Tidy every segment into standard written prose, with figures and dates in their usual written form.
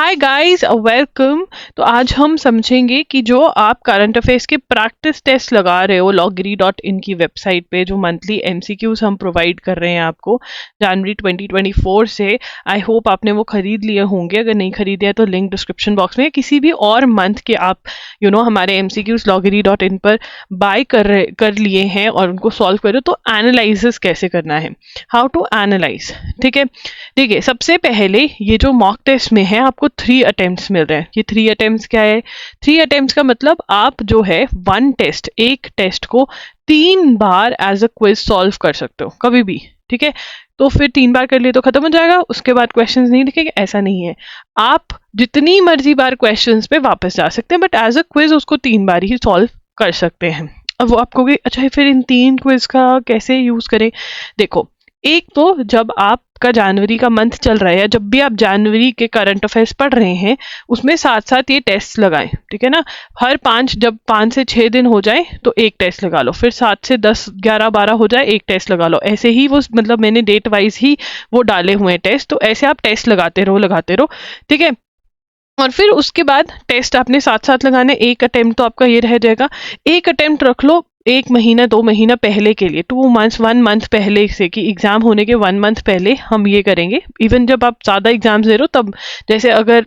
Hi guys, welcome. तो आज हम समझेंगे कि जो आप करंट अफेयर्स के प्रैक्टिस टेस्ट लगा रहे हो loggery.in की वेबसाइट पे, जो मंथली एमसीक्यूज हम प्रोवाइड कर रहे हैं आपको जनवरी 2024 से। आई होप आपने वो खरीद लिए होंगे। अगर नहीं खरीदे हैं तो लिंक डिस्क्रिप्शन बॉक्स में, किसी भी और मंथ के आप हमारे एमसीक्यूज loggery.in पर बाय कर लिए हैं और उनको सॉल्व करो। तो एनालिसिस कैसे करना है, हाउ टू एनालाइज। ठीक है, देखिए सबसे पहले ये जो मॉक टेस्ट में है आपको 3 अटेम्प्ट्स मिल रहे हैं। ये 3 अटेम्प्ट्स क्या है? 3 अटेम्प्ट्स का मतलब आप जो है एक टेस्ट को 3 बार एज अ क्विज सॉल्व कर सकते हो कभी भी। ठीक है, तो फिर 3 बार कर लिए तो खत्म हो जाएगा, उसके बाद क्वेश्चंस नहीं लिखेंगे, ऐसा नहीं है। आप जितनी मर्जी बार क्वेश्चंस पे वापस जा सकते हैं, बट एज अ क्विज उसको 3 बार ही सॉल्व कर सकते हैं। अब वो आपको अच्छा फिर इन 3 क्विज का कैसे यूज करें? देखो, एक तो जब आपका जनवरी का मंथ चल रहा है, या जब भी आप जनवरी के करंट अफेयर्स पढ़ रहे हैं, उसमें साथ साथ ये टेस्ट लगाएं। ठीक है ना, जब 5 से 6 दिन हो जाए तो एक टेस्ट लगा लो, फिर 7 से 10 11 12 हो जाए एक टेस्ट लगा लो। ऐसे ही वो मतलब मैंने डेट वाइज ही वो डाले हुए हैं टेस्ट, तो ऐसे आप टेस्ट लगाते रहो। ठीक है, और फिर उसके बाद टेस्ट आपने साथ साथ लगाने। एक अटेम्प्ट तो आपका ये रह जाएगा। एक अटेम्प्ट रख लो 1 महीना 2 महीना पहले के लिए, 2 मंथ्स 1 मंथ पहले से, कि एग्जाम होने के 1 मंथ पहले हम ये करेंगे। इवन जब आप ज़्यादा एग्जाम्स दे रहे हो तब, जैसे अगर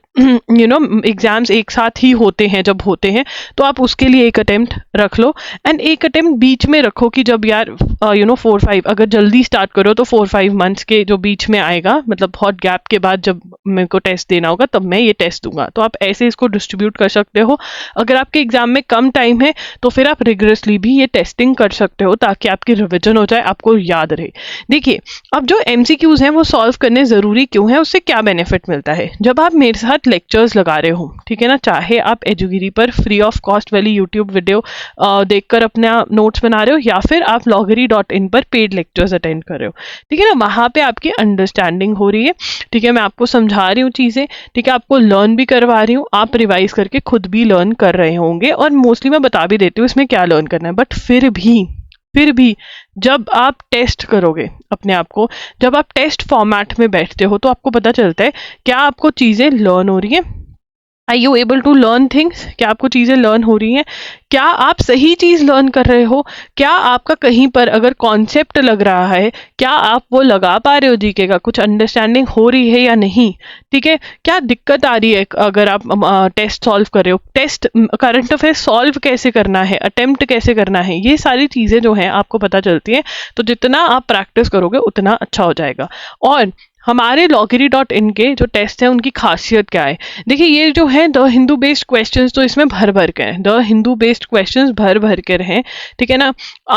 एग्जाम्स एक साथ ही होते हैं, जब होते हैं तो आप उसके लिए एक अटेम्प्ट रख लो। एंड एक अटेम्प्ट बीच में रखो कि जब यार 4-5, अगर जल्दी स्टार्ट करो तो 4-5 मंथ्स के जो बीच में आएगा, मतलब बहुत गैप के बाद जब मेरे को टेस्ट देना होगा तब मैं ये टेस्ट दूंगा। तो आप ऐसे इसको डिस्ट्रीब्यूट कर सकते हो। अगर आपके एग्जाम में कम टाइम है तो फिर आप रिगरसली भी ये टेस्टिंग कर सकते हो, ताकि आपकी रिवीजन हो जाए, आपको याद रहे। देखिए, अब जो एमसीक्यूज हैं वो सॉल्व करने जरूरी क्यों है, उससे क्या बेनिफिट मिलता है? जब आप मेरे साथ लेक्चर्स लगा रहे हो, ठीक है ना, चाहे आप एजुगिरी पर फ्री ऑफ कॉस्ट वाली यूट्यूब वीडियो देखकर अपना नोट्स बना रहे हो, या फिर आप loggery.in पर पेड लेक्चर्स अटेंड कर रहे हो, ठीक है ना, वहां पे आपकी अंडरस्टैंडिंग हो रही है। ठीक है, मैं आपको समझा रही हूँ चीजें, ठीक है, आपको लर्न भी करवा रही हूँ, आप रिवाइज करके खुद भी लर्न कर रहे होंगे, और मोस्टली मैं बता भी देती हूँ इसमें क्या लर्न करना है। बट फिर भी जब आप टेस्ट करोगे अपने आप को, जब आप टेस्ट फॉर्मेट में बैठते हो, तो आपको पता चलता है क्या आपको चीजें लर्न हो रही हैं। Are you able to learn things? क्या आपको चीजें लर्न हो रही हैं? क्या आप सही चीज लर्न कर रहे हो? क्या आपका कहीं पर अगर कॉन्सेप्ट लग रहा है, क्या आप वो लगा पा रहे हो? जीके का कुछ अंडरस्टैंडिंग हो रही है या नहीं? ठीक है, क्या दिक्कत आ रही है अगर आप टेस्ट सॉल्व कर रहे हो? टेस्ट करंट अफेयर सॉल्व कैसे करना है, अटेम्प्ट कैसे करना है, ये सारी चीजें जो हैं आपको पता चलती हैं। तो जितना आप प्रैक्टिस करोगे उतना अच्छा हो जाएगा। और हमारे loggery.in के जो टेस्ट हैं उनकी खासियत क्या है? देखिए, ये जो है द हिंदू बेस्ड क्वेश्चंस, तो इसमें भर भर के हैं, द हिंदू बेस्ड क्वेश्चंस भर भर के हैं। ठीक है ना,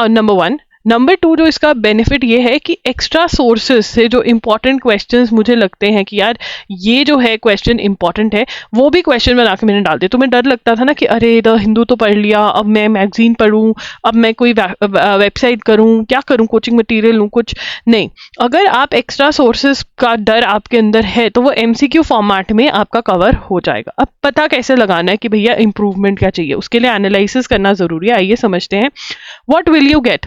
नंबर 1। नंबर 2, जो इसका बेनिफिट ये है कि एक्स्ट्रा सोर्सेज से जो इंपॉर्टेंट क्वेश्चंस मुझे लगते हैं कि यार ये जो है क्वेश्चन इंपॉर्टेंट है, वो भी क्वेश्चन बना के मैंने डाल दिया। तो मैं डर लगता था ना कि अरे द हिंदू तो पढ़ लिया, अब मैं मैगजीन पढ़ूं, अब मैं कोई वेबसाइट करूं, क्या करूं, कोचिंग मटेरियल लूं, कुछ नहीं। अगर आप एक्स्ट्रा सोर्सेज का डर आपके अंदर है तो वो एमसीक्यू फॉर्मेट में आपका कवर हो जाएगा। अब पता कैसे लगाना है कि भैया इंप्रूवमेंट क्या चाहिए, उसके लिए एनालिसिस करना जरूरी है। आइए समझते हैं। What will you get?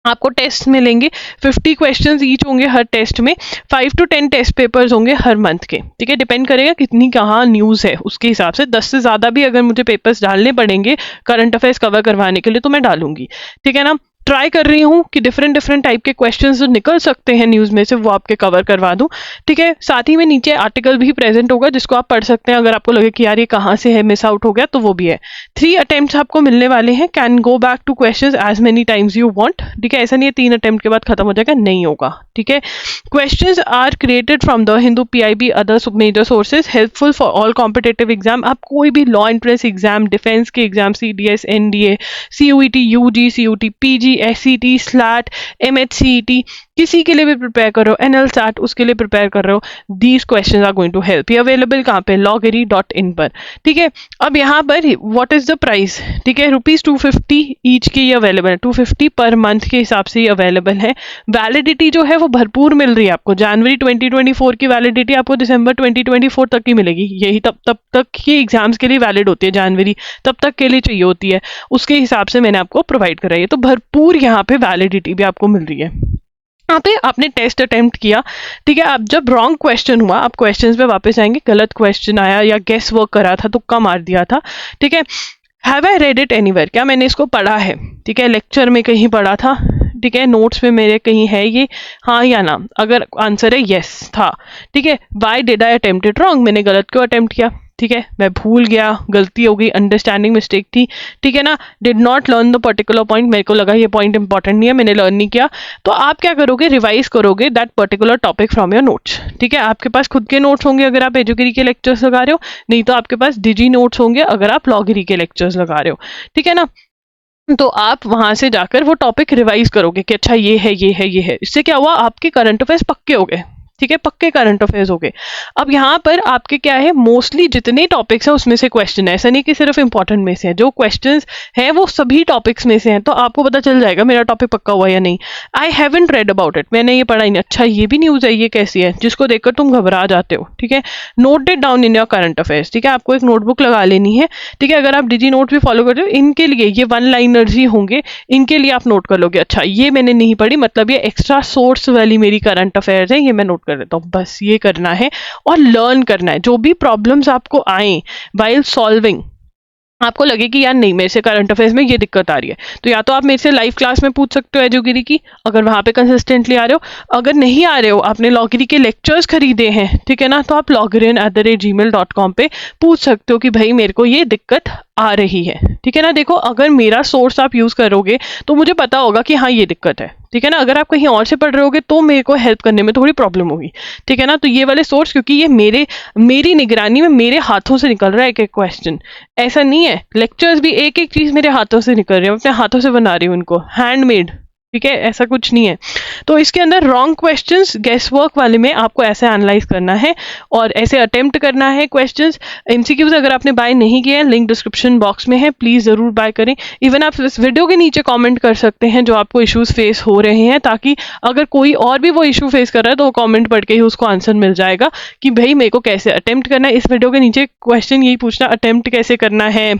आपको टेस्ट मिलेंगे, 50 क्वेश्चंस ईच होंगे हर टेस्ट में, 5 to 10 टेस्ट पेपर्स होंगे हर मंथ के। ठीक है, डिपेंड करेगा कितनी कहाँ न्यूज़ है उसके हिसाब से। 10 से ज़्यादा भी अगर मुझे पेपर्स डालने पड़ेंगे करंट अफेयर्स कवर करवाने के लिए तो मैं डालूंगी। ठीक है ना, ट्राई कर रही हूँ कि डिफरेंट टाइप के क्वेश्चंस जो निकल सकते हैं न्यूज़ में से वो आपके कवर करवा दूँ। ठीक है, साथ ही में नीचे आर्टिकल भी प्रेजेंट होगा जिसको आप पढ़ सकते हैं। अगर आपको लगे कि यार ये कहाँ से है, मिस आउट हो गया, तो वो भी है। 3 अटेम्प्ट्स आपको मिलने वाले हैं। Can go back to questions as many times you want. ठीक है, ऐसा नहीं है 3 अटेम्प्ट के बाद खत्म हो जाएगा, नहीं होगा। ठीक है, questions are created from the Hindu, PIB, other major sources, helpful for all competitive exam. आप कोई भी लॉ एंट्रेंस एग्जाम, डिफेंस के exam, CDS, NDA, CUET, UG, CUT, PG, SCT, SLAT, MHCET, किसी के लिए भी प्रिपेयर कर रहे हो, एनएल सैट उसके लिए प्रिपेयर कर रहे हो, these questions are going to help. ये अवेलेबल कहाँ पे? loggery.in पर। ठीक है, अब यहाँ पर व्हाट इज द प्राइस? ठीक है, ₹250 ईच की ये अवेलेबल है, 250 पर मंथ के हिसाब से ये अवेलेबल है। वैलिडिटी जो है वो भरपूर मिल रही है आपको। जनवरी 2024 की वैलिडिटी आपको दिसंबर 2024 तक की मिलेगी। यही तब तक की एग्जाम्स के लिए वैलिड होती है, जनवरी तब तक के लिए चाहिए होती है, उसके हिसाब से मैंने आपको प्रोवाइड कराई है। तो भरपूर यहाँ पे वैलिडिटी भी आपको मिल रही है। यहाँ पे आपने टेस्ट अटेम्प्ट किया, ठीक है। अब जब रॉन्ग क्वेश्चन हुआ, आप क्वेश्चंस पे वापस आएंगे, गलत क्वेश्चन आया या गेस वर्क करा था, तुक्का मार दिया था, ठीक है। Have I read it anywhere, क्या मैंने इसको पढ़ा है, ठीक है, लेक्चर में कहीं पढ़ा था, ठीक है, नोट्स में मेरे कहीं है ये, हाँ या ना। अगर आंसर है यस था, ठीक है। Why did I attempt it wrong, मैंने गलत क्यों अटेम्प्ट किया, ठीक है, मैं भूल गया, गलती हो गई, अंडरस्टैंडिंग मिस्टेक थी, ठीक है ना। Did not learn the particular point, मेरे को लगा ये पॉइंट इंपॉर्टेंट नहीं है, मैंने लर्न नहीं किया, तो आप क्या करोगे, रिवाइज करोगे that particular topic from your notes, ठीक है। आपके पास खुद के नोट्स होंगे अगर आप एजुकेरी के लेक्चर्स लगा रहे हो, नहीं तो आपके पास डिजी नोट्स होंगे अगर आप लॉगरी के लेक्चर्स लगा रहे हो, ठीक है ना। तो आप वहां से जाकर वो टॉपिक रिवाइज करोगे कि अच्छा ये है ये है ये है। इससे क्या हुआ, आपके करंट अफेयर्स पक्के हो गए, ठीक है, पक्के करंट अफेयर्स हो गए। अब यहाँ पर आपके क्या है, मोस्टली जितने टॉपिक्स हैं उसमें से क्वेश्चन है, ऐसा नहीं कि सिर्फ इंपॉर्टेंट में से है, जो क्वेश्चंस हैं वो सभी टॉपिक्स में से हैं, तो आपको पता चल जाएगा मेरा टॉपिक पक्का हुआ या नहीं। I haven't read about it, मैंने ये पढ़ा ही नहीं, अच्छा ये भी न्यूज़ है, ये कैसी है, जिसको देखकर तुम घबरा जाते हो, ठीक है। Note it down in your current affairs, ठीक है, आपको एक नोटबुक लगा लेनी है, ठीक है। अगर आप डिजी नोट भी फॉलो करते हो, इनके लिए ये वन लाइनर्स ही होंगे, इनके लिए आप नोट कर लोगे, अच्छा ये मैंने नहीं पढ़ी, मतलब ये एक्स्ट्रा सोर्स वाली मेरी करंट अफेयर्स है, ये मैं नोट कर देता हूँ, बस ये करना है और लर्न करना है। जो भी प्रॉब्लम्स आपको आए वाइल सॉल्विंग, आपको लगे कि यार नहीं मेरे से करंट अफेयर्स में ये दिक्कत आ रही है, तो या तो आप मेरे से लाइव क्लास में पूछ सकते हो एजुगिरी की, अगर वहां पे कंसिस्टेंटली आ रहे हो, अगर नहीं आ रहे हो, आपने लॉगरी के लेक्चर्स खरीदे हैं, ठीक है ना, तो आप logrin@gmail.com पे पूछ सकते हो कि भाई मेरे को ये दिक्कत आ रही है, ठीक है ना। देखो अगर मेरा सोर्स आप यूज करोगे तो मुझे पता होगा कि हाँ ये दिक्कत है, ठीक है ना। अगर आप कहीं और से पढ़ रहे होगे तो मेरे को हेल्प करने में थोड़ी प्रॉब्लम होगी, ठीक है ना। तो ये वाले सोर्स, क्योंकि ये मेरी निगरानी में मेरे हाथों से निकल रहा है एक एक क्वेश्चन, ऐसा नहीं है, लेक्चर्स भी एक एक चीज मेरे हाथों से निकल रही है, अपने हाथों से बना रही हूँ उनको, हैंडमेड, ठीक है, ऐसा कुछ नहीं है। तो इसके अंदर रॉन्ग क्वेश्चंस गेस वर्क वाले में आपको ऐसे एनालाइज करना है और ऐसे अटेम्प्ट करना है क्वेश्चंस। एमसीक्यूज अगर आपने बाय नहीं किया है, लिंक डिस्क्रिप्शन बॉक्स में है, प्लीज जरूर बाय करें। इवन आप इस वीडियो के नीचे कमेंट कर सकते हैं जो आपको इश्यूज फेस हो रहे हैं, ताकि अगर कोई और भी वो इशू फेस कर रहा है तो वो कॉमेंट पढ़ के ही उसको आंसर मिल जाएगा कि भाई मेरे को कैसे अटेम्प्ट करना है। इस वीडियो के नीचे क्वेश्चन यही पूछना, अटेम्प्ट कैसे करना है,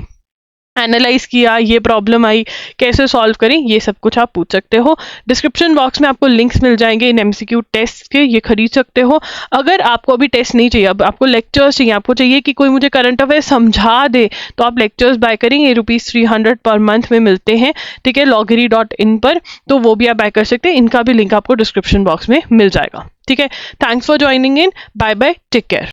एनालाइज किया, ये प्रॉब्लम आई, कैसे सॉल्व करें, ये सब कुछ आप पूछ सकते हो। डिस्क्रिप्शन बॉक्स में आपको लिंक्स मिल जाएंगे इन एमसीक्यू टेस्ट के, ये खरीद सकते हो। अगर आपको अभी टेस्ट नहीं चाहिए, अब आपको लेक्चर्स चाहिए, आपको चाहिए कि कोई मुझे करंट अफेयर समझा दे, तो आप लेक्चर्स बाय करें, ये ₹300 पर मंथ में मिलते हैं, ठीक है, loggery.in पर, तो वो भी आप बाय कर सकते हैं। इनका भी लिंक आपको डिस्क्रिप्शन बॉक्स में मिल जाएगा, ठीक है। Thanks for joining in, bye bye, take care.